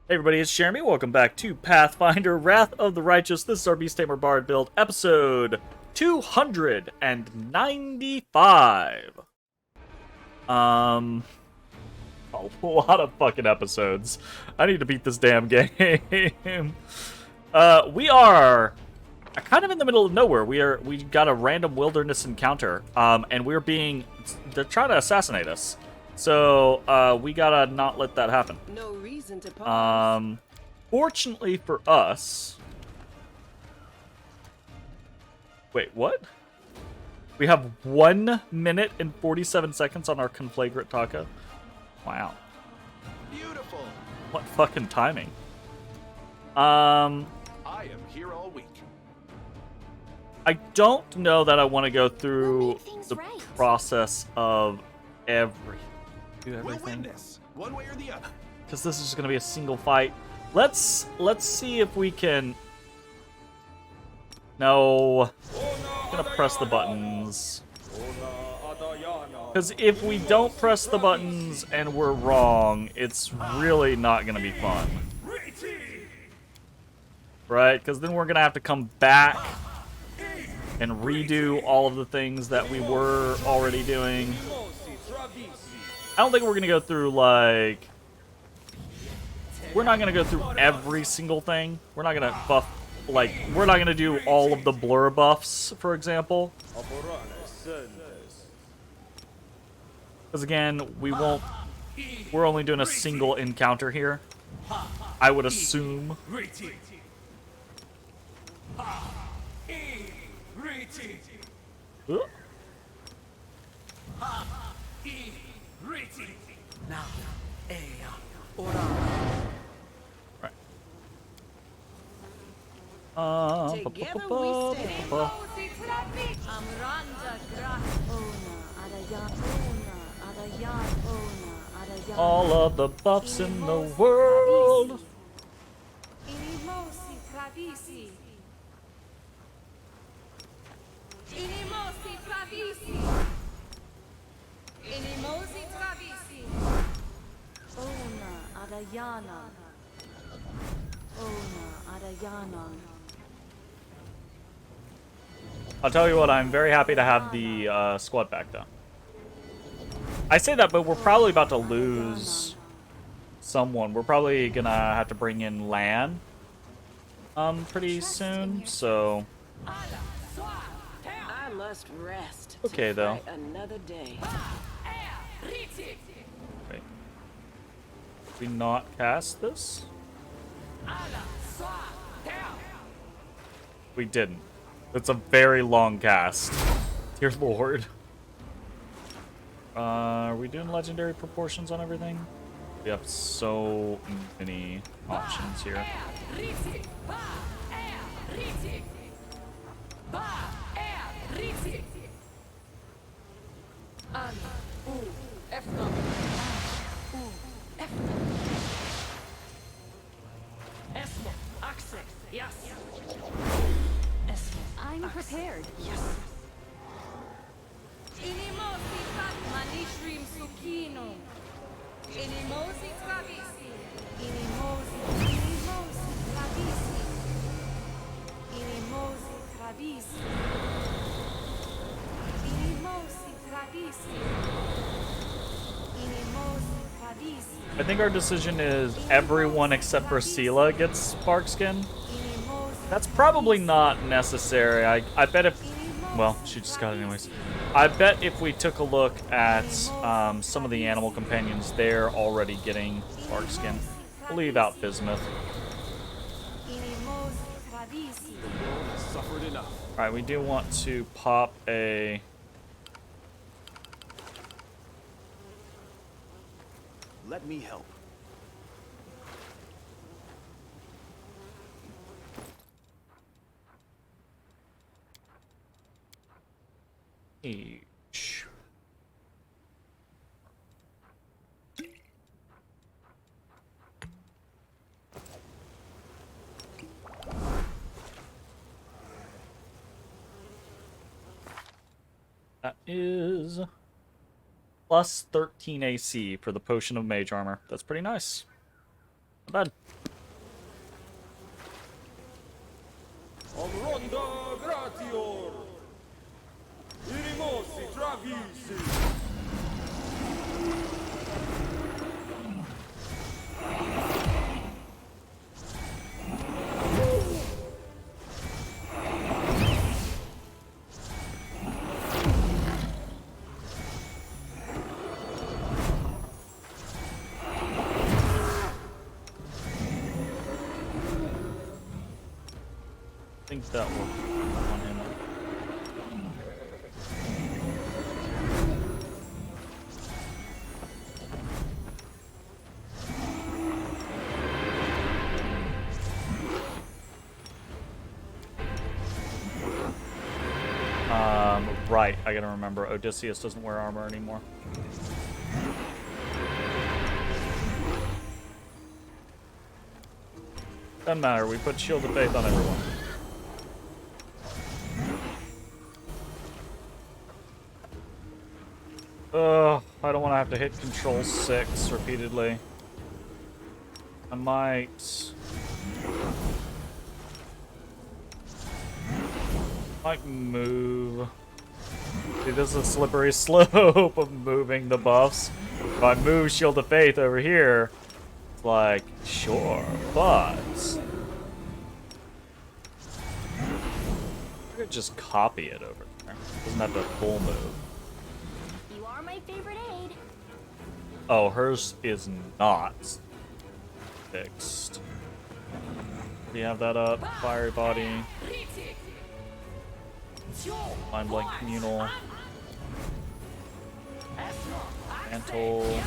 Hey everybody, it's Jeremy. Welcome back to Pathfinder, Wrath of the Righteous. This is our Beast Tamer Bard build, episode 295. A lot of fucking episodes. I need to beat this damn game. We are kind of in the middle of nowhere. We got a random wilderness encounter, and they're trying to assassinate us. So, we gotta not let that happen. No reason to pause. Fortunately for us... Wait, what? We have 1 minute and 47 seconds on our conflagrant taco. Wow. Beautiful. What fucking timing. I am here all week. I don't know that I want to go through We'll make things the right. process of do We'll win everything. this, one way or the other. Because this is just gonna be a single fight. Let's see if we can. No, I'm gonna press the buttons. Because if we don't press the buttons and we're wrong, it's really not gonna be fun, right? Because then we're gonna have to come back and redo all of the things that we were already doing. I don't think we're gonna go through like. We're not gonna go through every single thing. We're not gonna buff, like, we're not gonna do all of the blur buffs, for example. Because again, we're only doing a single encounter here. I would assume. Ooh. Right. Together we stand. All of the buffs in the world. I'll tell you what, I'm very happy to have the squad back, though. I say that, but we're probably about to lose someone. We're probably gonna have to bring in Lan pretty soon, so... I must rest. Okay, to though. fight another day. Wait. Did we not cast this? We didn't. It's a very long cast. Dear Lord. Are we doing legendary proportions on everything? We have so many options here. I'm prepared. I think our decision is everyone except for Sela gets Spark Skin. That's probably not necessary. I bet if... Well, she just got it anyways. I bet if we took a look at some of the animal companions, they're already getting Spark Skin. We'll leave out Bismuth. Suffered enough. Alright, we do want to pop a... Let me help. Each. That is plus 13 AC for the Potion of Mage Armor. That's pretty nice. Not bad. I think that worked on him. Right, I gotta remember, Odysseus doesn't wear armor anymore. Doesn't matter, we put Shield of Faith on everyone. I don't want to have to hit Control 6 repeatedly. I might move. See, this is a slippery slope of moving the buffs. If I move Shield of Faith over here, it's like, sure, but I could just copy it over there. Doesn't have to full move. You are my favorite aid. Oh, hers is not fixed. Do you have that up? Fiery Body. Mind Blank Communal. Mantle.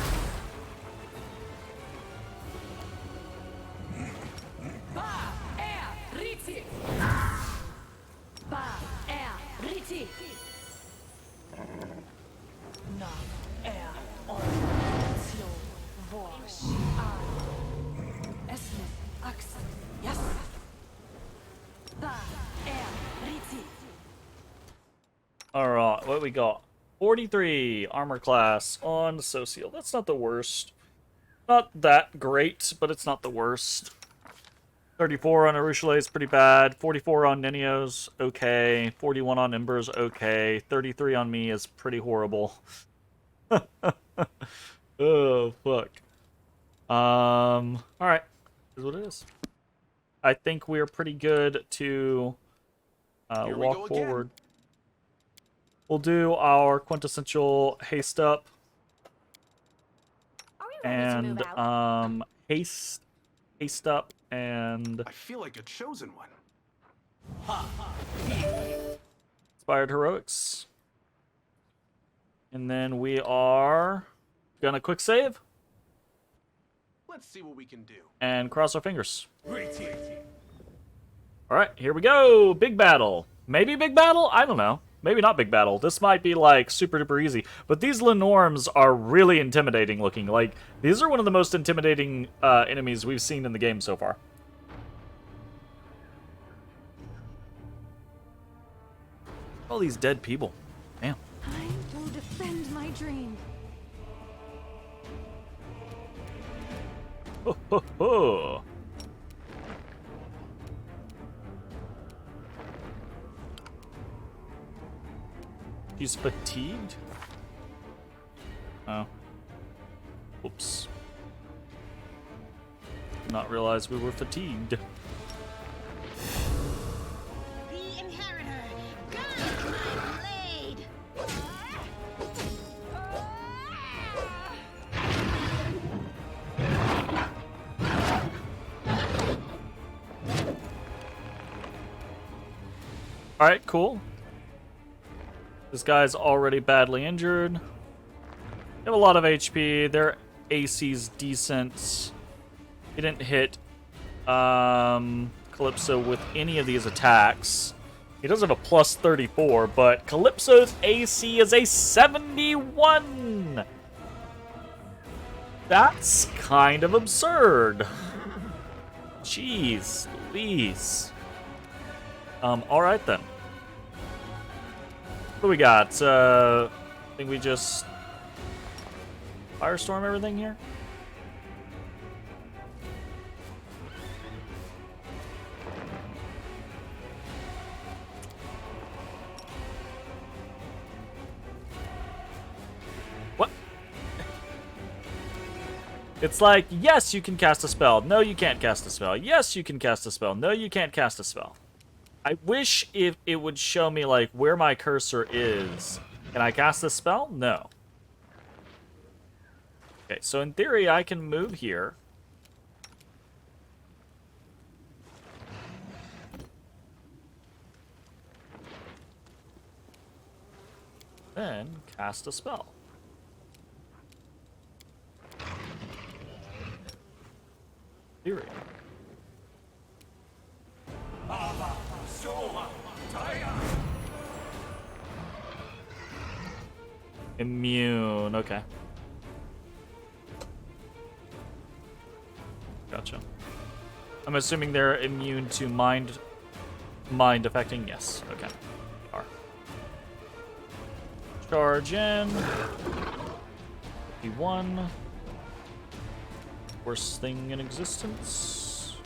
Alright, what we got? 43 armor class on Social. That's not the worst. Not that great, but it's not the worst. 34 on Arushale is pretty bad. 44 on Ninio's okay. 41 on Ember's okay. 33 on me is pretty horrible. Oh, fuck. Alright. Here's what it is. I think we're pretty good to walk forward. We'll do our quintessential haste up. Are we ready to move And out? haste up and I feel like a chosen one. Inspired Heroics. And then we are gonna quick save Let's see what we can do. and cross our fingers. Alright, here we go. Big battle. Maybe big battle? I don't know. Maybe not big battle. This might be like super duper easy. But these Lenorms are really intimidating looking. Like, these are one of the most intimidating enemies we've seen in the game so far. All these dead people. Damn. I will defend my dream. Ho, ho, ho. He's fatigued? Oh. Oops. Did not realize we were fatigued. The Inheritor, guide my blade. Alright, cool. This guy's already badly injured. They have a lot of HP. Their AC's decent. He didn't hit Calypso with any of these attacks. He does have a plus 34, but Calypso's AC is a 71! That's kind of absurd. Jeez Louise. Alright then. What do we got? I think we just firestorm everything here. It's like, yes, you can cast a spell. No, you can't cast a spell. Yes, you can cast a spell. No, you can't cast a spell. I wish if it would show me, like, where my cursor is. Can I cast this spell? No. Okay, so in theory, I can move here. Then cast a spell. Theory. Immune, okay. Gotcha. I'm assuming they're immune to mind affecting? Yes, okay. Are. Charge in. P1. Worst thing in existence.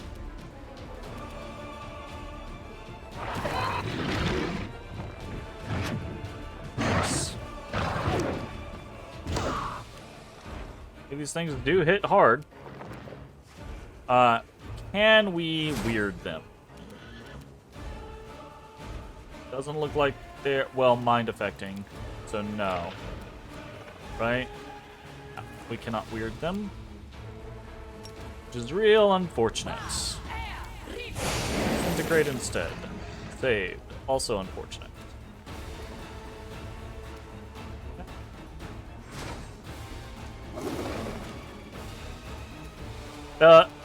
Nice. These things do hit hard. Can we weird them? Doesn't look like they're, well, mind affecting, so no. Right? We cannot weird them. Which is real unfortunate. Integrate instead. Saved. Also unfortunate.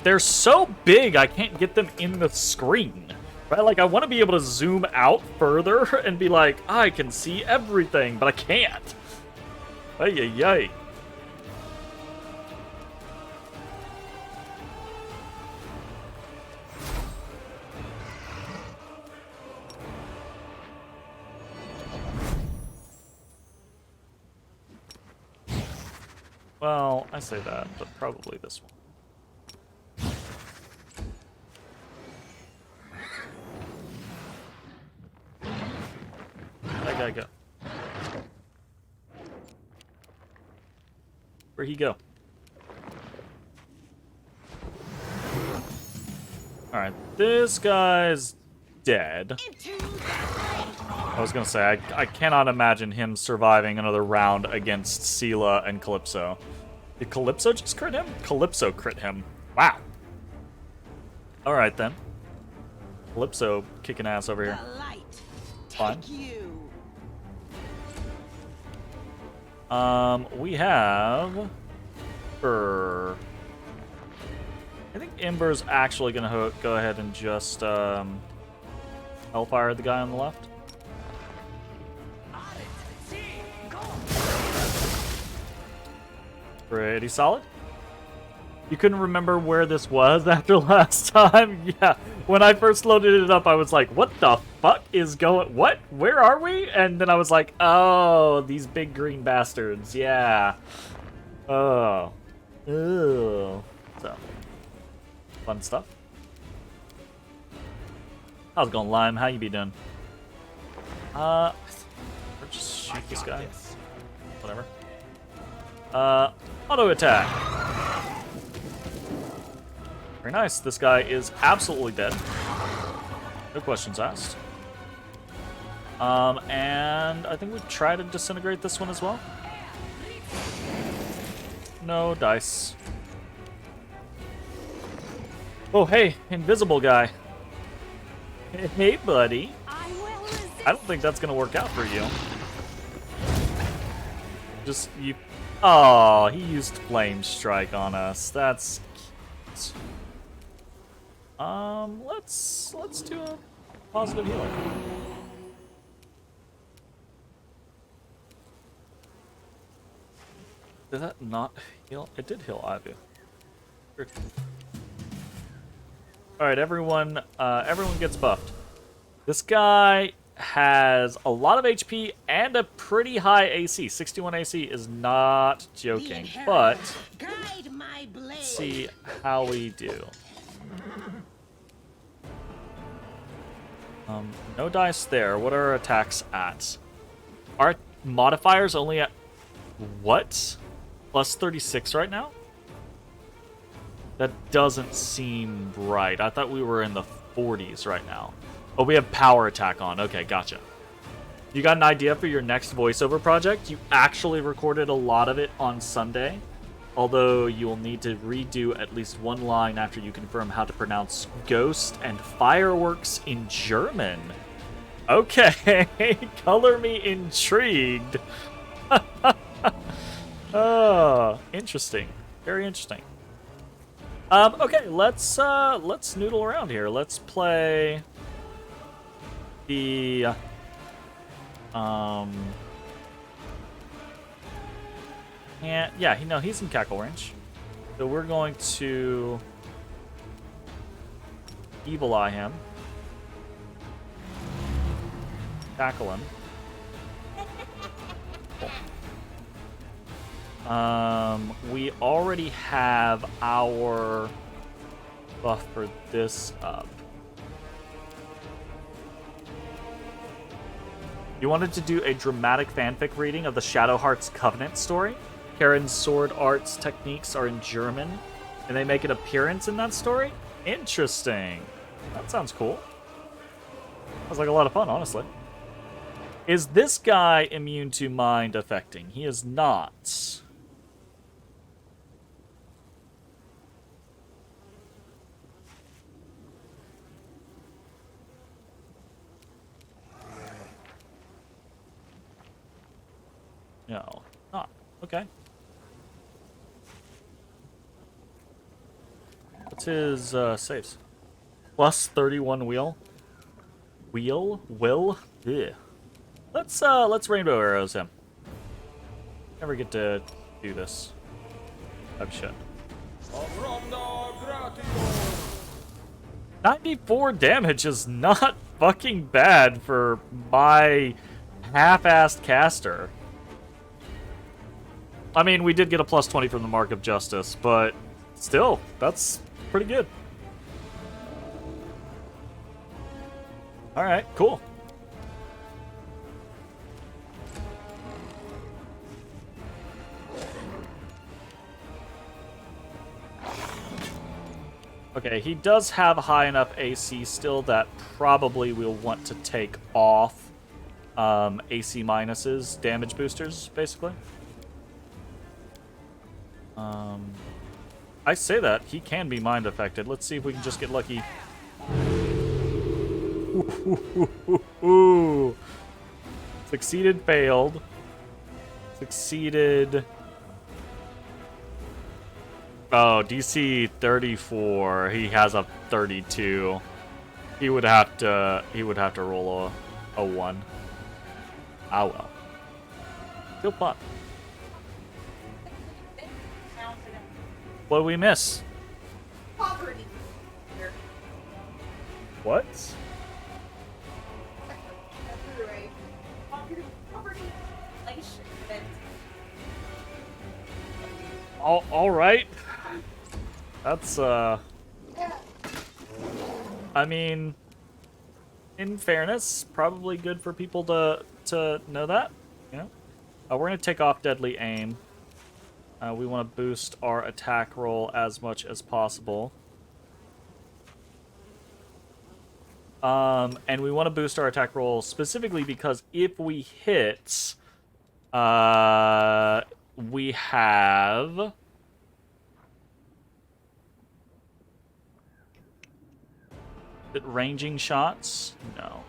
They're so big, I can't get them in the screen. Right? Like, I want to be able to zoom out further and be like, I can see everything, but I can't. Ay-yi-yi. Well, I say that, but probably this one. That guy go. Where'd he go? Alright, this guy's dead. I was gonna say, I cannot imagine him surviving another round against Sela and Calypso. Did Calypso just crit him? Calypso crit him. Wow. Alright then. Calypso kicking ass over here. Fine. We have... I think Ember's actually gonna go ahead and just, Hellfire the guy on the left. Pretty solid. You couldn't remember where this was after last time? Yeah. When I first loaded it up, I was like, what the fuck is going... What? Where are we? And then I was like, oh, these big green bastards. Yeah. Oh. Ew. So. Fun stuff. How's it going, Lime? How you be doing? Or just shoot this guy. Whatever. Auto attack. Very nice. This guy is absolutely dead. No questions asked. And I think we try to disintegrate this one as well. No dice. Oh, hey, invisible guy. Hey, buddy. I don't think that's gonna work out for you. Just you. Oh, he used Flame Strike on us. That's cute. Let's do a positive healing. Did that not heal? It did heal Ivy. Sure. All right, everyone gets buffed. This guy has a lot of HP and a pretty high AC. 61 AC is not joking, but let's see how we do. No dice there. What are our attacks at? Our modifiers only at what? Plus 36 right now? That doesn't seem right. I thought we were in the 40s right now. Oh, we have power attack on. Okay, gotcha. You got an idea for your next voiceover project? You actually recorded a lot of it on Sunday, although you will need to redo at least one line after you confirm how to pronounce ghost and fireworks in German. Okay, color me intrigued. Oh, interesting. Very interesting. Okay, let's noodle around here. Let's play the yeah, he's in cackle range. So we're going to evil eye him. Tackle him. Cool. We already have our buff for this up. You wanted to do a dramatic fanfic reading of the Shadow Hearts Covenant story? Karen's sword arts techniques are in German, and they make an appearance in that story? Interesting. That sounds cool. Sounds like a lot of fun, honestly. Is this guy immune to mind affecting? He is not. No, not. Okay. What's his saves? Plus 31 wheel. Will? Yeah. Let's rainbow arrows him. Never get to do this. Oh shit. 94 damage is not fucking bad for my half-assed caster. I mean, we did get a plus 20 from the Mark of Justice, but still, that's pretty good. Alright, cool. Okay, he does have high enough AC still that probably we'll want to take off AC minuses, damage boosters, basically. I say that. He can be mind affected. Let's see if we can just get lucky. Ooh. Succeeded, failed. Succeeded. Oh, DC 34. He has a 32. He would have to roll a 1. Ah well. Still fun. What did we miss? Poverty. What? All right. That's I mean, in fairness, probably good for people to know that. You know, we're gonna take off deadly aim. We want to boost our attack roll as much as possible. And we want to boost our attack roll specifically because if we hit, we have... ranging shots? No.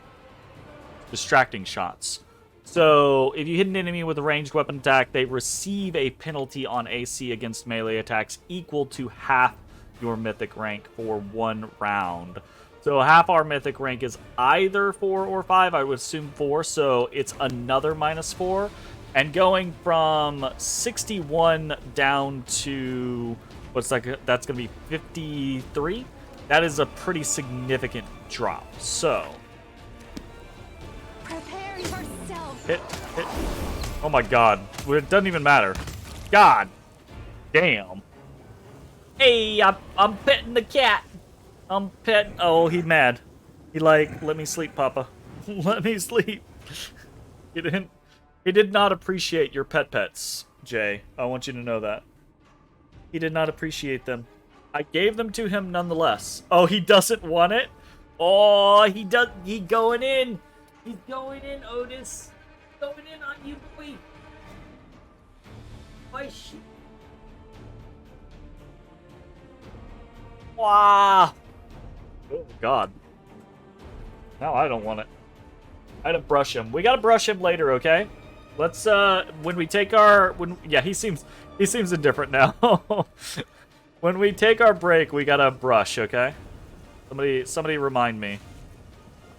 Distracting shots. So, if you hit an enemy with a ranged weapon attack, they receive a penalty on AC against melee attacks equal to half your mythic rank for 1 round. So, half our mythic rank is either 4 or 5. I would assume 4, so it's another -4. And going from 61 down to, that's going to be 53? That is a pretty significant drop. So... Prepare yourself. Hit. Oh my god. It doesn't even matter. God damn. Hey, I'm petting the cat. I'm petting... Oh, he's mad. He like, let me sleep, Papa. Let me sleep. He did not appreciate your pets, Jay. I want you to know that. He did not appreciate them. I gave them to him nonetheless. Oh, he doesn't want it? Oh, he does. He going in. He's going in, Otis. Going in on you, boy. Why she? Wow. Oh, God. Now I don't want it. I gotta brush him. We gotta brush him later, okay? Let's, when we take our... yeah, he seems indifferent now. When we take our break, we gotta brush, okay? Somebody remind me.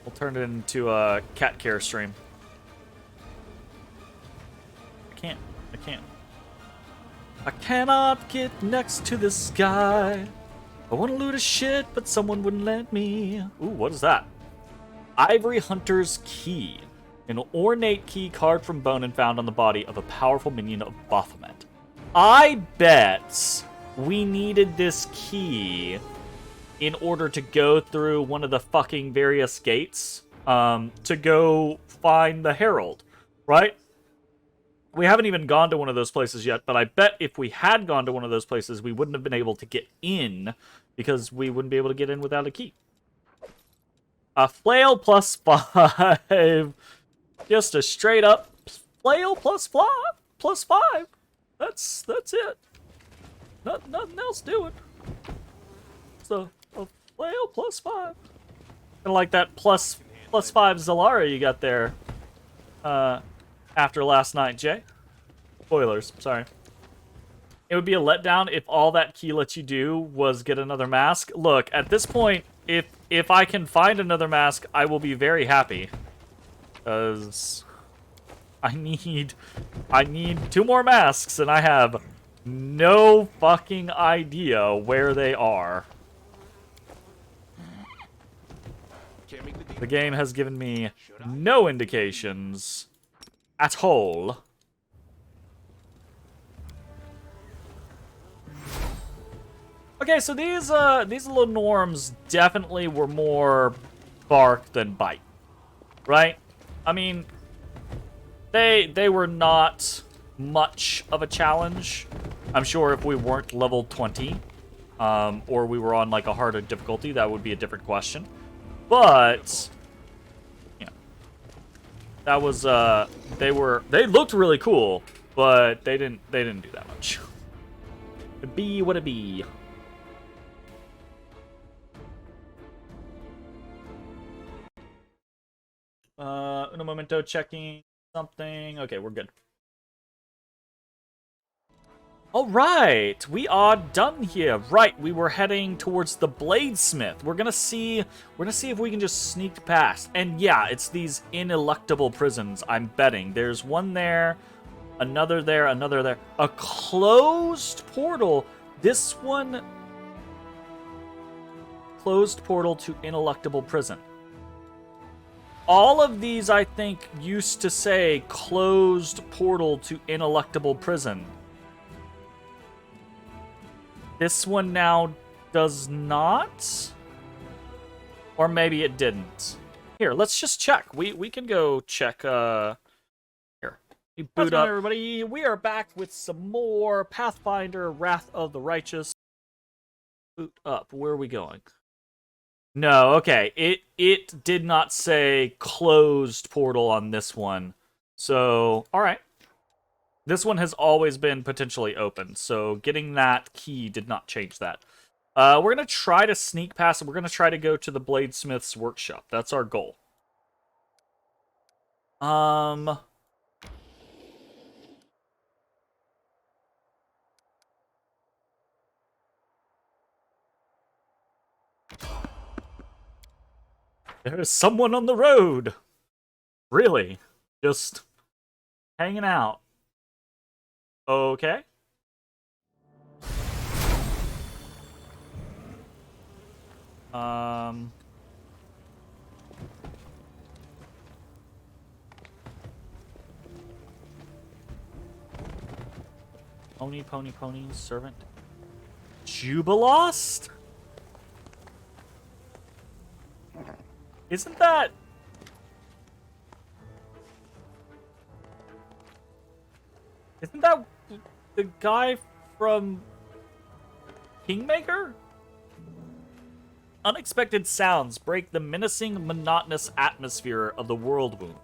We'll turn it into a cat care stream. I cannot get next to this guy. I want to loot a shit, but someone wouldn't let me. Ooh, what is that? Ivory Hunter's Key. An ornate key carved from bone and found on the body of a powerful minion of Baphomet. I bet we needed this key in order to go through one of the fucking various gates to go find the Herald, right? We haven't even gone to one of those places yet, but I bet if we had gone to one of those places, we wouldn't have been able to get in because we wouldn't be able to get in without a key. A flail plus 5. Just a straight up flail plus 5. That's it. Nothing else doing. So a flail plus 5. Kind of like that plus 5 Zalaria you got there. After last night, Jay. Spoilers, sorry. It would be a letdown if all that key lets you do was get another mask. Look, at this point, if I can find another mask, I will be very happy. Because I need 2 more masks, and I have no fucking idea where they are. The game has given me no indications at all. Okay, so these little norms definitely were more bark than bite, right? I mean, they were not much of a challenge. I'm sure if we weren't level 20, or we were on like a harder difficulty, that would be a different question. But you know, that was they looked really cool, but they didn't do that much. It be what it be. Un momento, checking something. Okay, we're good. All right, we are done here. Right, we were heading towards the Bladesmith. We're gonna see if we can just sneak past. And yeah, it's these ineluctable prisons, I'm betting. There's one there, another there, another there. A closed portal. This one, closed portal to ineluctable prison. All of these, I think, used to say closed portal to ineluctable prison. This one now does not? Or maybe it didn't. Here, let's just check. We can go check, here. We boot up. Everybody, we are back with some more Pathfinder Wrath of the Righteous. Boot up. Where are we going? No, okay. It did not say closed portal on this one. So, alright. This one has always been potentially open, so getting that key did not change that. We're going to try to sneak past it. We're going to try to go to the Bladesmith's workshop. That's our goal. There's someone on the road. Really? Just hanging out. Okay. Pony, servant. Jubilost? Isn't that... Isn't that the guy from Kingmaker? Unexpected sounds break the menacing, monotonous atmosphere of the world wound.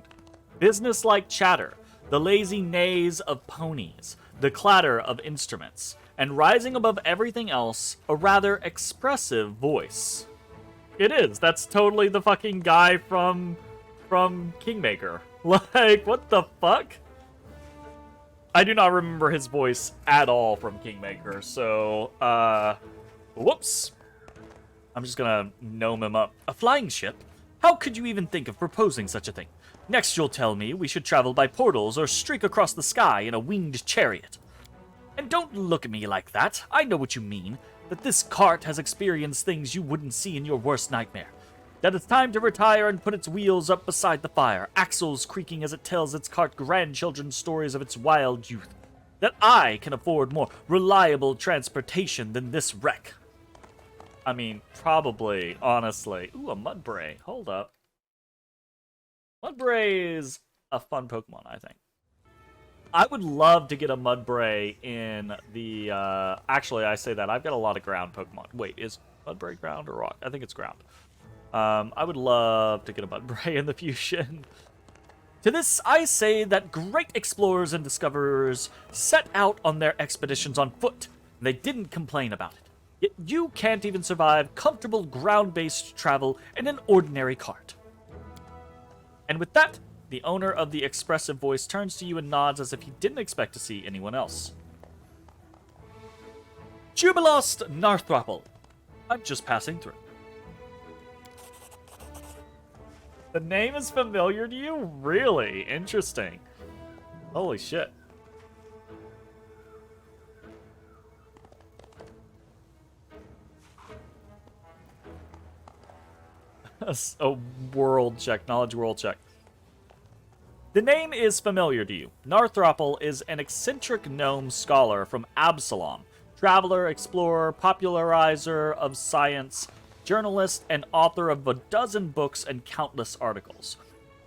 Business-like chatter, the lazy neighs of ponies, the clatter of instruments, and rising above everything else, a rather expressive voice. It is. That's totally the fucking guy from Kingmaker. Like, what the fuck? I do not remember his voice at all from Kingmaker, so, whoops. I'm just gonna gnome him up. A flying ship? How could you even think of proposing such a thing? Next you'll tell me we should travel by portals or streak across the sky in a winged chariot. And don't look at me like that. I know what you mean. That this cart has experienced things you wouldn't see in your worst nightmare. That it's time to retire and put its wheels up beside the fire, axles creaking as it tells its cart grandchildren stories of its wild youth. That I can afford more reliable transportation than this wreck. I mean, probably, honestly. Ooh, a Mudbray. Hold up. Mudbray is a fun Pokemon, I think. I would love to get a Mudbray in the, actually, I say that. I've got a lot of ground Pokemon. Wait, is Mudbray ground or rock? I think it's ground. I would love to get a Mudbray in the fusion. To this, I say that great explorers and discoverers set out on their expeditions on foot, and they didn't complain about it. Yet you can't even survive comfortable ground-based travel in an ordinary cart. And with that, the owner of the expressive voice turns to you and nods as if he didn't expect to see anyone else. Jubilost Narthropple. I'm just passing through. The name is familiar to you? Really? Interesting. Holy shit. A world check, knowledge world check. The name is familiar to you. Narthropple is an eccentric gnome scholar from Absalom, traveler, explorer, popularizer of science, journalist, and author of a dozen books and countless articles.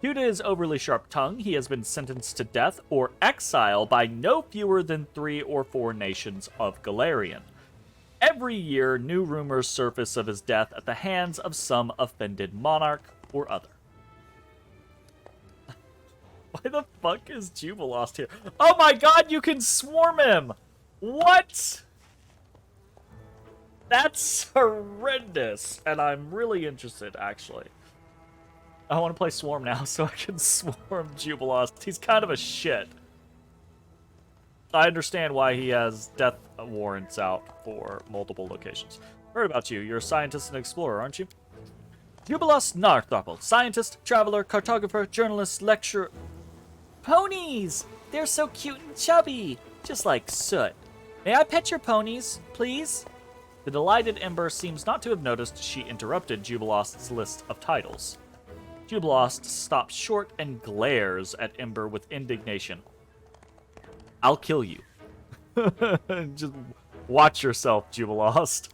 Due to his overly sharp tongue, he has been sentenced to death or exile by no fewer than 3 or 4 nations of Golarion. Every year, new rumors surface of his death at the hands of some offended monarch or other. Why the fuck is Jubilost here? Oh my god, you can swarm him! What? That's horrendous. And I'm really interested, actually. I want to play Swarm now so I can swarm Jubilost. He's kind of a shit. I understand why he has death warrants out for multiple locations. Heard about you. You're a scientist and explorer, aren't you? Jubilost Narthropple. Scientist, traveler, cartographer, journalist, lecturer... Ponies! They're so cute and chubby. Just like soot. May I pet your ponies, please? The delighted Ember seems not to have noticed she interrupted Jubilost's list of titles. Jubilost stops short and glares at Ember with indignation. I'll kill you. Just watch yourself, Jubilost.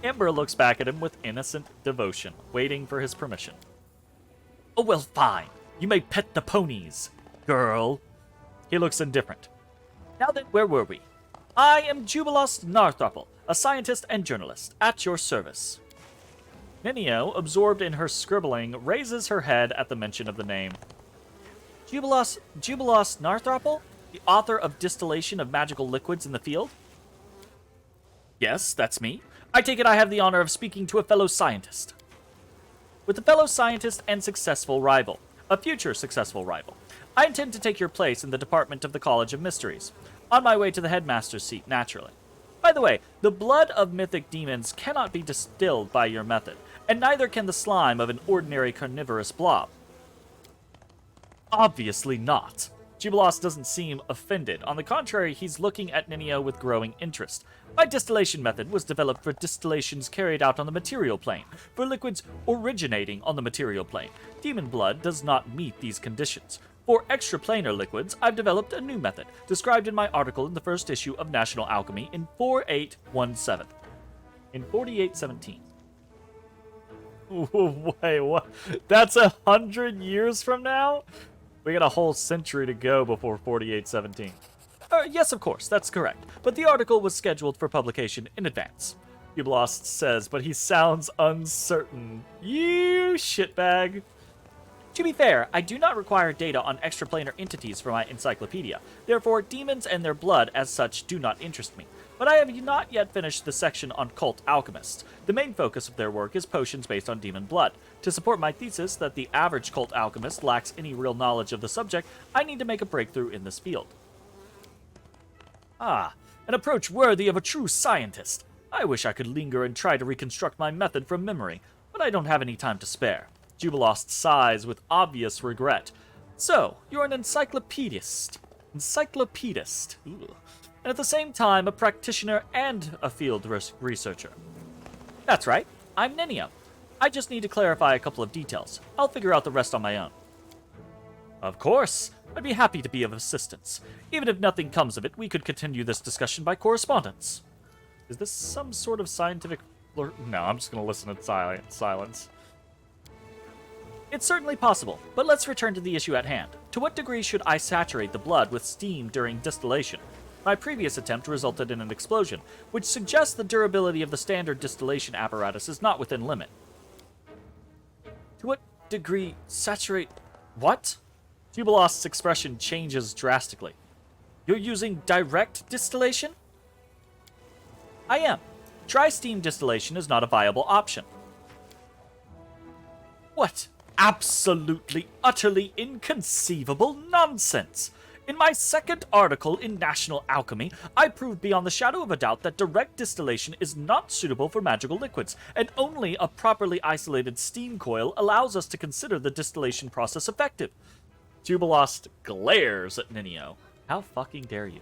Ember looks back at him with innocent devotion, waiting for his permission. Oh, well, fine. You may pet the ponies, girl. He looks indifferent. Now then, where were we? I am Jubilost Narthropple, a scientist and journalist, at your service. Ninio, absorbed in her scribbling, raises her head at the mention of the name. Jubilost Narthropple? The author of Distillation of Magical Liquids in the Field? Yes, that's me. I take it I have the honor of speaking to a fellow scientist. With a fellow scientist and successful rival. A future successful rival. I intend to take your place in the department of the College of Mysteries. On my way to the headmaster's seat, naturally. By the way, the blood of mythic demons cannot be distilled by your method, and neither can the slime of an ordinary carnivorous blob. Obviously not. Jubilost doesn't seem offended. On the contrary, he's looking at Ninio with growing interest. My distillation method was developed for distillations carried out on the material plane, for liquids originating on the material plane. Demon blood does not meet these conditions. For extraplanar liquids, I've developed a new method, described in my article in the first issue of National Alchemy in 4817. In 4817. Wait, what? That's 100 years from now? We got a whole century to go before 4817. Yes, of course, that's correct. But the article was scheduled for publication in advance. Ublost says, but he sounds uncertain. You shitbag. To be fair, I do not require data on extraplanar entities for my encyclopedia. Therefore, demons and their blood as such do not interest me. But I have not yet finished the section on cult alchemists. The main focus of their work is potions based on demon blood. To support my thesis that the average cult alchemist lacks any real knowledge of the subject, I need to make a breakthrough in this field. Ah, an approach worthy of a true scientist. I wish I could linger and try to reconstruct my method from memory, but I don't have any time to spare. Jubilost sighs with obvious regret. So, you're an encyclopedist. Ooh. And at the same time, a practitioner and a field researcher. That's right, I'm Nenio. I just need to clarify a couple of details. I'll figure out the rest on my own. Of course, I'd be happy to be of assistance. Even if nothing comes of it, we could continue this discussion by correspondence. Is this some sort of scientific flirt? No, I'm just going to listen in silence. It's certainly possible, but let's return to the issue at hand. To what degree should I saturate the blood with steam during distillation? My previous attempt resulted in an explosion, which suggests the durability of the standard distillation apparatus is not within limit. To what degree saturate... What? Jubilost's expression changes drastically. You're using direct distillation? I am. Dry steam distillation is not a viable option. What? Absolutely, utterly inconceivable nonsense! In my second article in National Alchemy, I proved beyond the shadow of a doubt that direct distillation is not suitable for magical liquids, and only a properly isolated steam coil allows us to consider the distillation process effective. Jubilost glares at Nenio. How fucking dare you?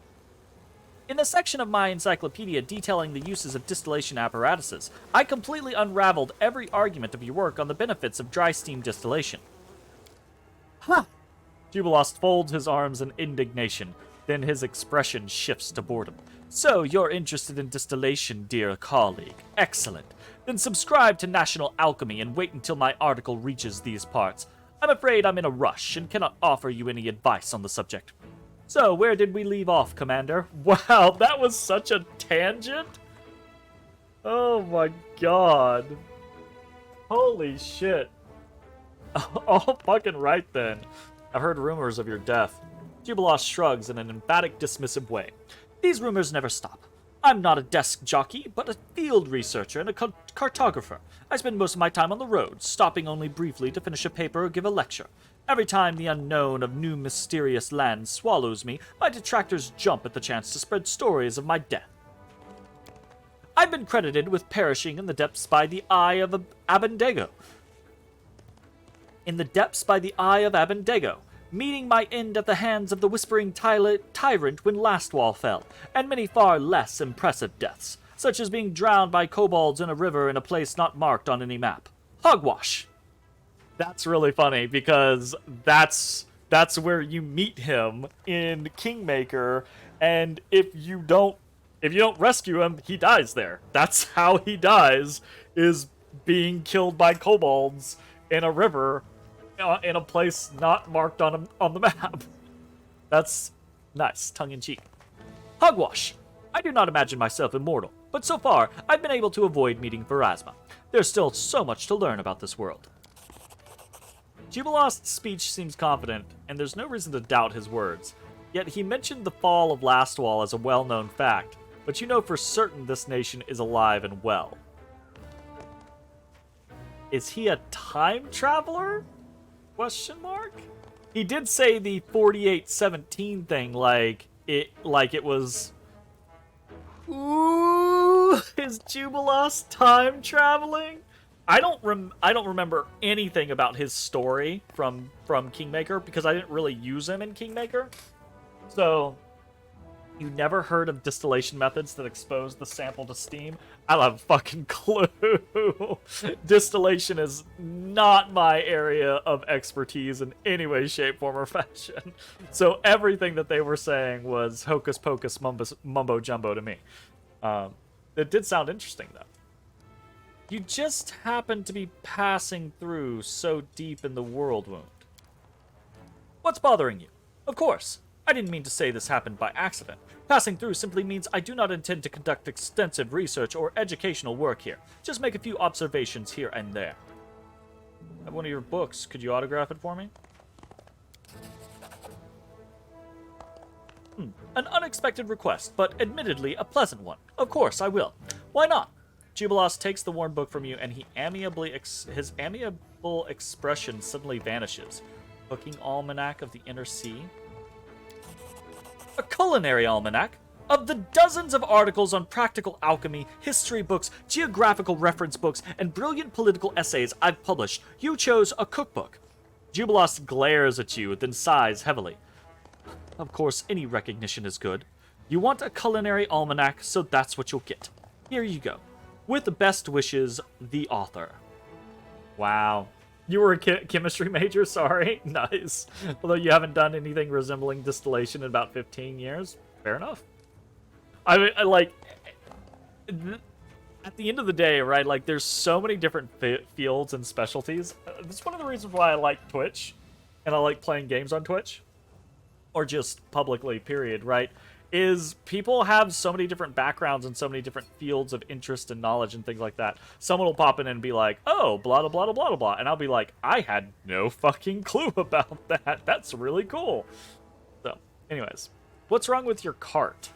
In the section of my encyclopedia detailing the uses of distillation apparatuses, I completely unraveled every argument of your work on the benefits of dry steam distillation. Huh. Jubilost folds his arms in indignation, then his expression shifts to boredom. So, you're interested in distillation, dear colleague. Excellent. Then subscribe to National Alchemy and wait until my article reaches these parts. I'm afraid I'm in a rush and cannot offer you any advice on the subject. So, where did we leave off, Commander? Wow, that was such a tangent! Oh my god. Holy shit. All fucking right then. I've heard rumors of your death. Jubilost shrugs in an emphatic, dismissive way. These rumors never stop. I'm not a desk jockey, but a field researcher and a cartographer. I spend most of my time on the road, stopping only briefly to finish a paper or give a lecture. Every time the unknown of new mysterious lands swallows me, my detractors jump at the chance to spread stories of my death. I've been credited with perishing in the depths by the eye of Abendego. Meeting my end at the hands of the Whispering Tyrant when Lastwall fell, and many far less impressive deaths, such as being drowned by kobolds in a river in a place not marked on any map. Hogwash! That's really funny, because that's where you meet him in Kingmaker, and if you don't rescue him, he dies there. That's how he dies, is being killed by kobolds in a river in a place not marked on the map. That's nice, tongue-in-cheek. Hogwash! I do not imagine myself immortal, but so far, I've been able to avoid meeting Pharasma. There's still so much to learn about this world. Jubilost's speech seems confident, and there's no reason to doubt his words. Yet he mentioned the fall of Lastwall as a well-known fact, but you know for certain this nation is alive and well. Is he a time traveler? Question mark? He did say the 4817 thing like it was... Ooh, is Jubilost time traveling? I don't remember anything about his story from Kingmaker because I didn't really use him in Kingmaker. So, you never heard of distillation methods that expose the sample to steam? I don't have a fucking clue. Distillation is not my area of expertise in any way, shape, form, or fashion. So everything that they were saying was hocus pocus mumbo jumbo to me. It did sound interesting, though. You just happen to be passing through so deep in the world wound. What's bothering you? Of course. I didn't mean to say this happened by accident. Passing through simply means I do not intend to conduct extensive research or educational work here. Just make a few observations here and there. I have one of your books. Could you autograph it for me? An unexpected request, but admittedly a pleasant one. Of course, I will. Why not? Jubilos takes the worn book from you, and his amiable expression suddenly vanishes. Booking Almanac of the Inner Sea. A culinary almanac? Of the dozens of articles on practical alchemy, history books, geographical reference books, and brilliant political essays I've published, you chose a cookbook. Jubilos glares at you, then sighs heavily. Of course, any recognition is good. You want a culinary almanac, so that's what you'll get. Here you go. With the best wishes, the author. Wow. You were a chemistry major? Sorry. Nice. Although you haven't done anything resembling distillation in about 15 years. Fair enough. I like... At the end of the day, right, like, there's so many different fields and specialties. That's one of the reasons why I like Twitch. And I like playing games on Twitch. Or just publicly, period, right? Is people have so many different backgrounds and so many different fields of interest and knowledge and things like that. Someone will pop in and be like, oh, blah, blah, blah, blah, blah, blah. And I'll be like, I had no fucking clue about that. That's really cool. So, anyways. What's wrong with your cart?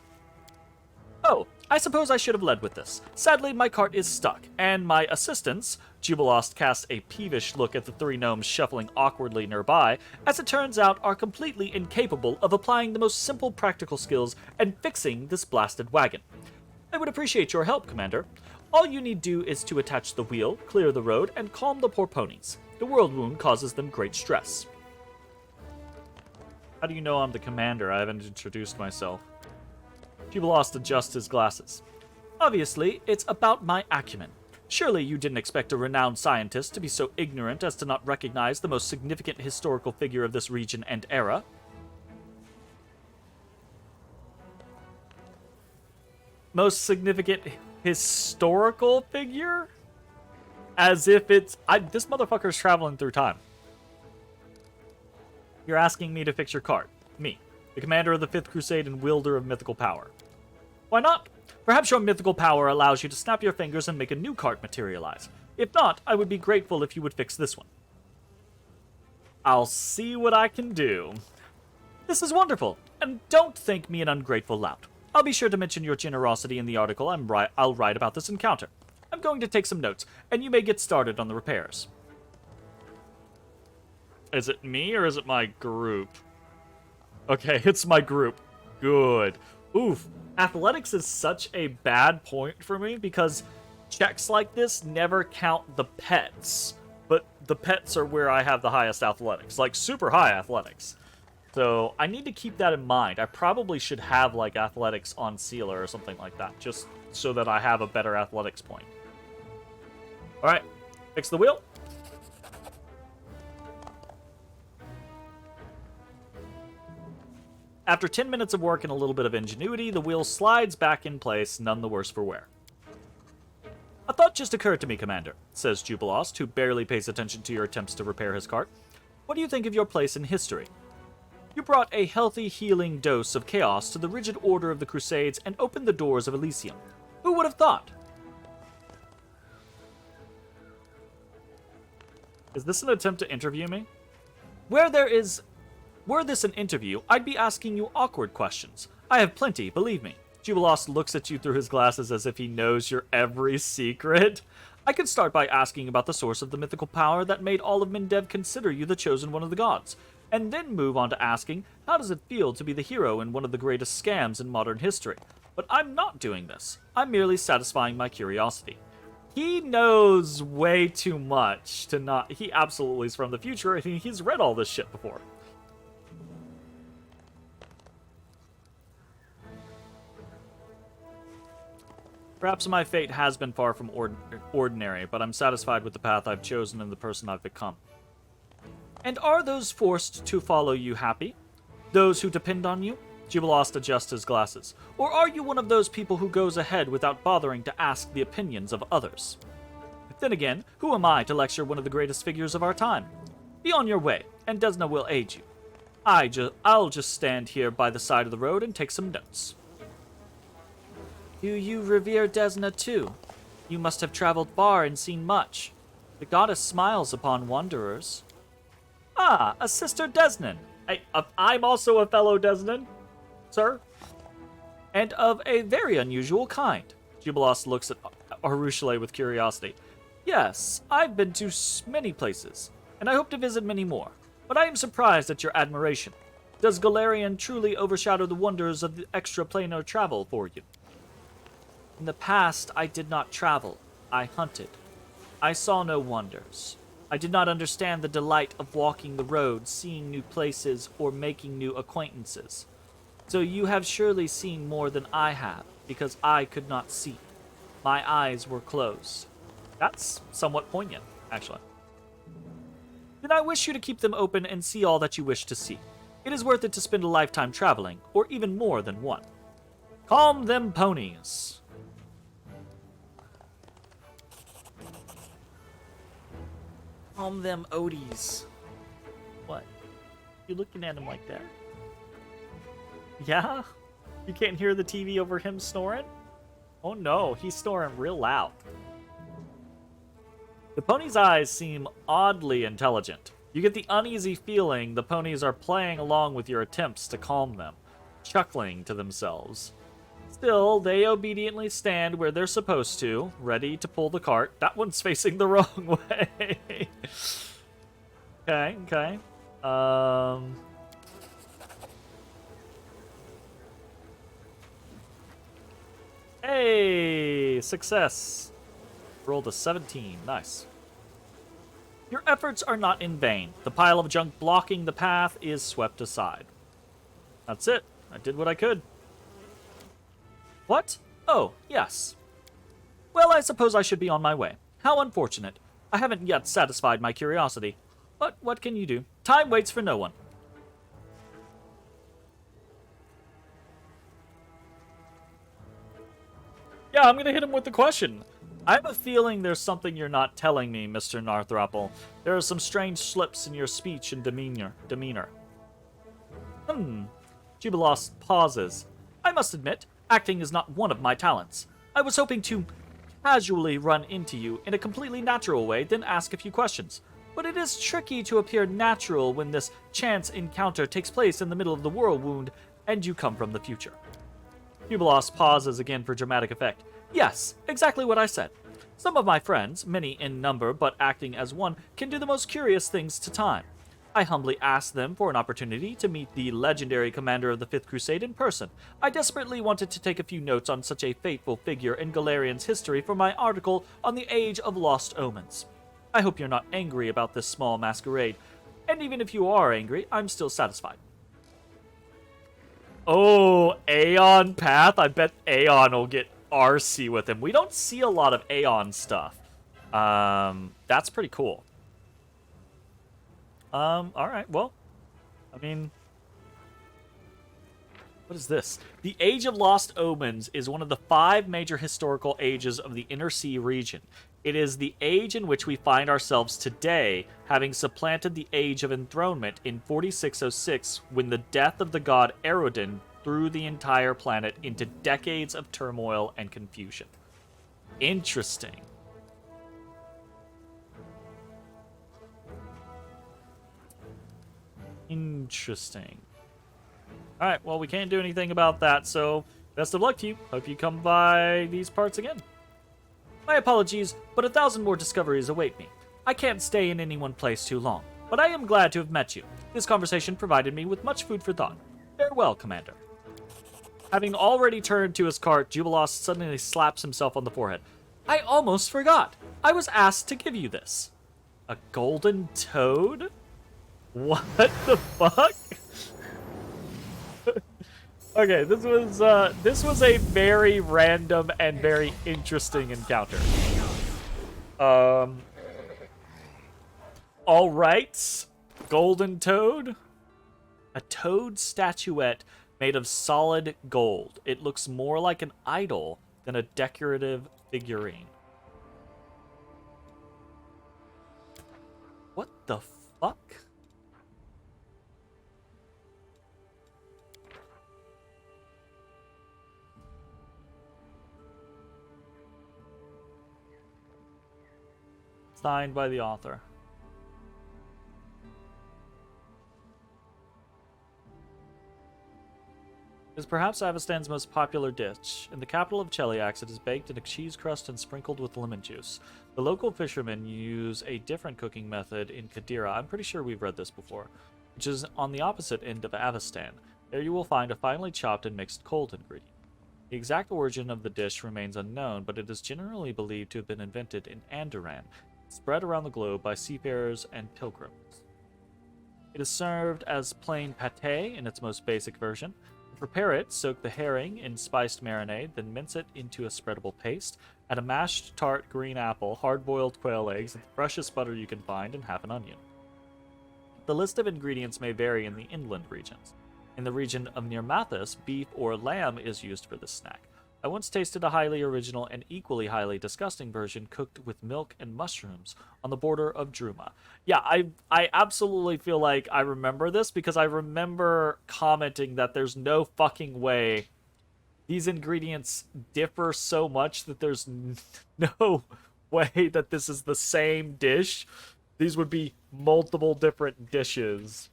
Oh, I suppose I should have led with this. Sadly, my cart is stuck, and my assistants, Jubilost casts a peevish look at the three gnomes shuffling awkwardly nearby, as it turns out are completely incapable of applying the most simple practical skills and fixing this blasted wagon. I would appreciate your help, Commander. All you need do is to attach the wheel, clear the road, and calm the poor ponies. The world wound causes them great stress. How do you know I'm the commander? I haven't introduced myself. Jubilost adjusts his glasses. Obviously, it's about my acumen. Surely you didn't expect a renowned scientist to be so ignorant as to not recognize the most significant historical figure of this region and era. Most significant historical figure? As if it's... this motherfucker's traveling through time. You're asking me to fix your cart. Me, the commander of the 5th Crusade and wielder of mythical power. Why not? Perhaps your mythical power allows you to snap your fingers and make a new cart materialize. If not, I would be grateful if you would fix this one. I'll see what I can do. This is wonderful, and don't think me an ungrateful lout. I'll be sure to mention your generosity in the article I'll write about this encounter. I'm going to take some notes, and you may get started on the repairs. Is it me, or is it my group? Okay, it's my group. Good. Oof. Athletics is such a bad point for me because checks like this never count the pets. But the pets are where I have the highest athletics, like super high athletics. So I need to keep that in mind. I probably should have like athletics on Sealer or something like that, just so that I have a better athletics point. Alright, fix the wheel. After 10 minutes of work and a little bit of ingenuity, the wheel slides back in place, none the worse for wear. A thought just occurred to me, Commander, says Jubilost, who barely pays attention to your attempts to repair his cart. What do you think of your place in history? You brought a healthy, healing dose of chaos to the rigid order of the Crusades and opened the doors of Elysium. Who would have thought? Is this an attempt to interview me? Were this an interview, I'd be asking you awkward questions. I have plenty, believe me. Jubilost looks at you through his glasses as if he knows your every secret. I could start by asking about the source of the mythical power that made all of Mendev consider you the chosen one of the gods, and then move on to asking, how does it feel to be the hero in one of the greatest scams in modern history? But I'm not doing this. I'm merely satisfying my curiosity. He knows way too much to not... He absolutely is from the future, and he's read all this shit before. Perhaps my fate has been far from ordinary, but I'm satisfied with the path I've chosen and the person I've become. And are those forced to follow you happy? Those who depend on you? Jubilost adjusts his glasses. Or are you one of those people who goes ahead without bothering to ask the opinions of others? Then again, who am I to lecture one of the greatest figures of our time? Be on your way, and Desna will aid you. I'll just stand here by the side of the road and take some notes. Do you revere Desna too? You must have traveled far and seen much. The goddess smiles upon wanderers. Ah, a sister Desnan. I'm also a fellow Desnan, sir. And of a very unusual kind. Jubilos looks at Arushale with curiosity. Yes, I've been to many places, and I hope to visit many more. But I am surprised at your admiration. Does Golarion truly overshadow the wonders of the extraplanar travel for you? In the past, I did not travel. I hunted. I saw no wonders. I did not understand the delight of walking the road, seeing new places, or making new acquaintances. So you have surely seen more than I have, because I could not see. My eyes were closed. That's somewhat poignant, actually. Then I wish you to keep them open and see all that you wish to see. It is worth it to spend a lifetime traveling, or even more than one. Calm them ponies. Calm them Odies. What? You looking at him like that? Yeah? You can't hear the TV over him snoring? Oh no, he's snoring real loud. The pony's eyes seem oddly intelligent. You get the uneasy feeling the ponies are playing along with your attempts to calm them, chuckling to themselves. Still, they obediently stand where they're supposed to, ready to pull the cart. That one's facing the wrong way. Okay. Hey, success. Rolled a 17. Nice. Your efforts are not in vain. The pile of junk blocking the path is swept aside. That's it. I did what I could. What? Oh, yes. Well, I suppose I should be on my way. How unfortunate. I haven't yet satisfied my curiosity. But what can you do? Time waits for no one. Yeah, I'm gonna hit him with the question. I have a feeling there's something you're not telling me, Mr. Narthropple. There are some strange slips in your speech and demeanor. Jubilos pauses. I must admit, acting is not one of my talents. I was hoping to casually run into you in a completely natural way, then ask a few questions. But it is tricky to appear natural when this chance encounter takes place in the middle of the whirlwind and you come from the future. Jubilos pauses again for dramatic effect. Yes, exactly what I said. Some of my friends, many in number but acting as one, can do the most curious things to time. I humbly asked them for an opportunity to meet the legendary commander of the Fifth Crusade in person. I desperately wanted to take a few notes on such a fateful figure in Golarion's history for my article on the Age of Lost Omens. I hope you're not angry about this small masquerade, and even if you are angry, I'm still satisfied. Oh, Aeon Path? I bet Aeon will get RC with him. We don't see a lot of Aeon stuff. That's pretty cool. Alright, well, I mean, what is this? The Age of Lost Omens is one of the 5 major historical ages of the Inner Sea region. It is the age in which we find ourselves today, having supplanted the Age of Enthronement in 4606 when the death of the god Erodin threw the entire planet into decades of turmoil and confusion. Interesting. Interesting. Alright, well, we can't do anything about that, so best of luck to you. Hope you come by these parts again. My apologies, but 1,000 more discoveries await me. I can't stay in any one place too long, but I am glad to have met you. This conversation provided me with much food for thought. Farewell, Commander. Having already turned to his cart, Jubilos suddenly slaps himself on the forehead. I almost forgot. I was asked to give you this. A golden toad? What the fuck? Okay, this was a very random and very interesting encounter. All right, golden toad. A toad statuette made of solid gold. It looks more like an idol than a decorative figurine. What the fuck? Signed by the author. It is perhaps Avastan's most popular dish. In the capital of Cheliax, it is baked in a cheese crust and sprinkled with lemon juice. The local fishermen use a different cooking method in Kadira. I'm pretty sure we've read this before, which is on the opposite end of Avastan. There you will find a finely chopped and mixed cold ingredient. The exact origin of the dish remains unknown, but it is generally believed to have been invented in Andoran, spread around the globe by seafarers and pilgrims. It is served as plain pâté in its most basic version. To prepare it, soak the herring in spiced marinade, then mince it into a spreadable paste. Add a mashed tart green apple, hard-boiled quail eggs, and the freshest butter you can find, and half an onion. The list of ingredients may vary in the inland regions. In the region of near Mathis, beef or lamb is used for this snack. I once tasted a highly original and equally highly disgusting version cooked with milk and mushrooms on the border of Druma. Yeah, I absolutely feel like I remember this because I remember commenting that there's no fucking way these ingredients differ so much that there's no way that this is the same dish. These would be multiple different dishes.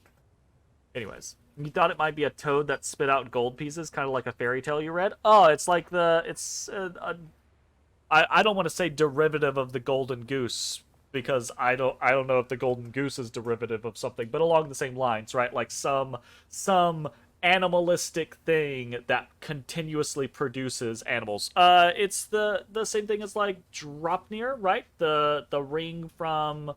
Anyways. You thought it might be a toad that spit out gold pieces, kind of like a fairy tale you read? Oh, it's like I don't want to say derivative of the golden goose, because I don't know if the golden goose is derivative of something, but along the same lines, right? Like some animalistic thing that continuously produces animals. It's the same thing as like Dropnir, right? The ring from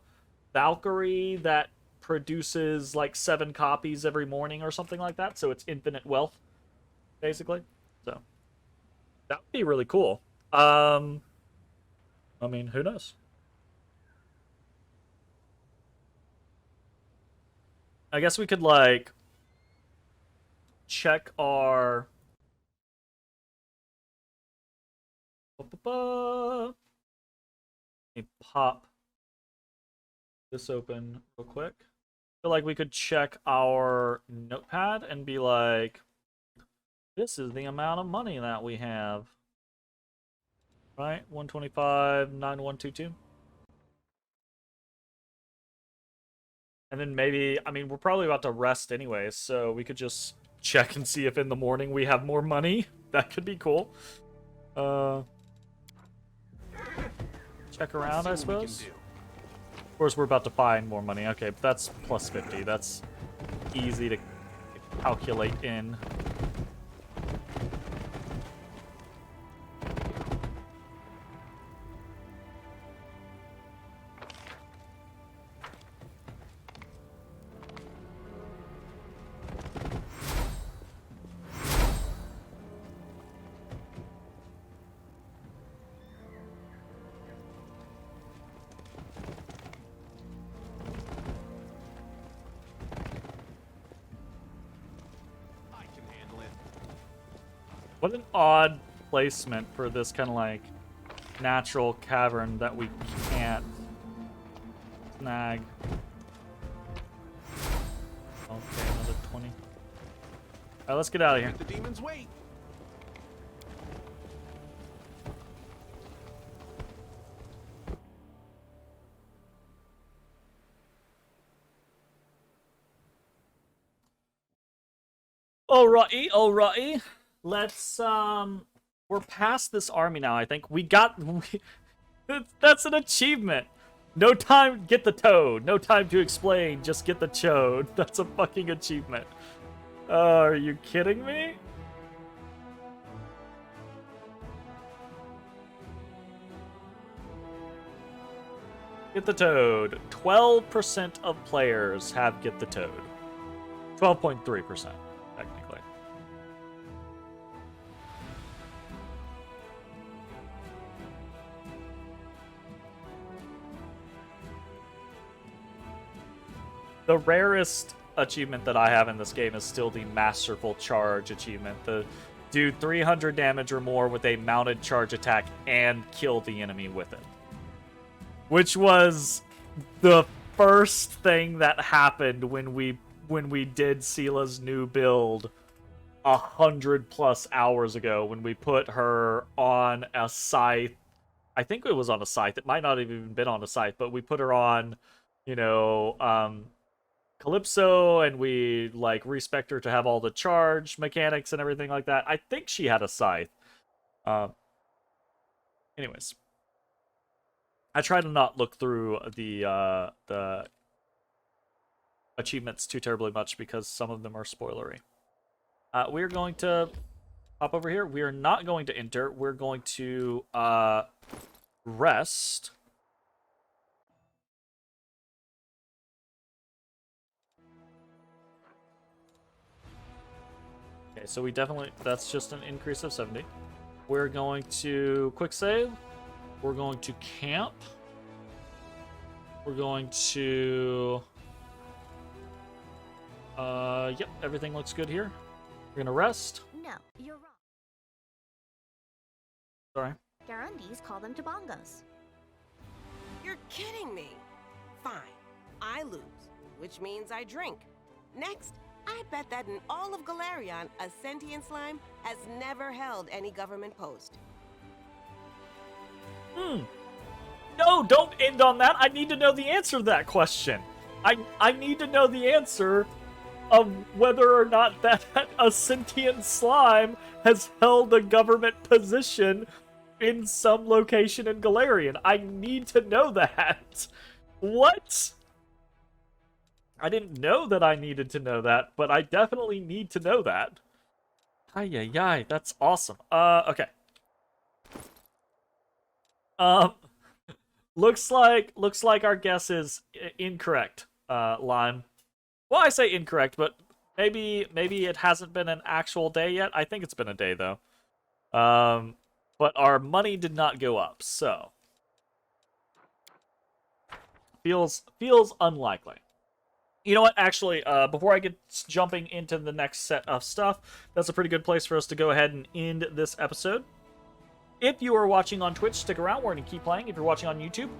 Valkyrie that produces like 7 copies every morning or something like that, so it's infinite wealth, basically. So that would be really cool. I mean, who knows? I guess we could like check our let me pop this open real quick. I feel like we could check our notepad and be like, this is the amount of money that we have. Right? 125, 9122. And then maybe, I mean, we're probably about to rest anyways, so we could just check and see if in the morning we have more money. That could be cool. Check around, I suppose. Of course, we're about to find more money. Okay, but that's plus 50. That's easy to calculate in. What an odd placement for this kind of like natural cavern that we can't snag. Okay, another 20. Alright, let's get out of here. The demons wait. Alrighty. Let's, we're past this army now, I think. That's an achievement. No time, get the toad. No time to explain, just get the chode. That's a fucking achievement. Are you kidding me? Get the toad. 12% of players have get the toad. 12.3%, technically. The rarest achievement that I have in this game is still the Masterful Charge achievement. The do 300 damage or more with a mounted charge attack and kill the enemy with it. Which was the first thing that happened when we did Sela's new build 100+ hours ago, when we put her on a scythe I think it was on a scythe. It might not have even been on a scythe, but we put her on, you know, Calypso, and we like respect her to have all the charge mechanics and everything like that. I think she had a scythe. Anyways, I try to not look through the achievements too terribly much because some of them are spoilery. We're going to hop over here. We are not going to enter. We're going to rest. Okay, so we definitely, that's just an increase of 70. We're going to quick save. We're going to camp. We're going to, yep, everything looks good here. We're gonna rest. No, you're wrong. Sorry. Garundis call them tobongos. You're kidding me. Fine, I lose, which means I drink. Next, I bet that in all of Golarion, a sentient slime has never held any government post. No, don't end on that. I need to know the answer to that question. I need to know the answer of whether or not that a sentient slime has held a government position in some location in Golarion. I need to know that. What? I didn't know that I needed to know that, but I definitely need to know that. Ay, that's awesome. Okay. Looks like our guess is incorrect, Lime. Well, I say incorrect, but maybe it hasn't been an actual day yet. I think it's been a day though. But our money did not go up, so feels unlikely. You know what? Actually, before I get jumping into the next set of stuff, that's a pretty good place for us to go ahead and end this episode. If you are watching on Twitch, stick around. We're going to keep playing. If you're watching on YouTube,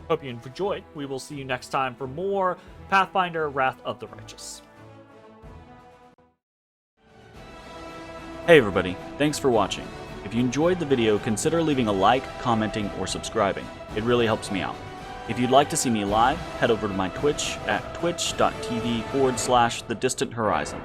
hope you enjoyed. We will see you next time for more Pathfinder: Wrath of the Righteous. Hey everybody, thanks for watching. If you enjoyed the video, consider leaving a like, commenting, or subscribing. It really helps me out. If you'd like to see me live, head over to my Twitch at twitch.tv/thedistanthorizon.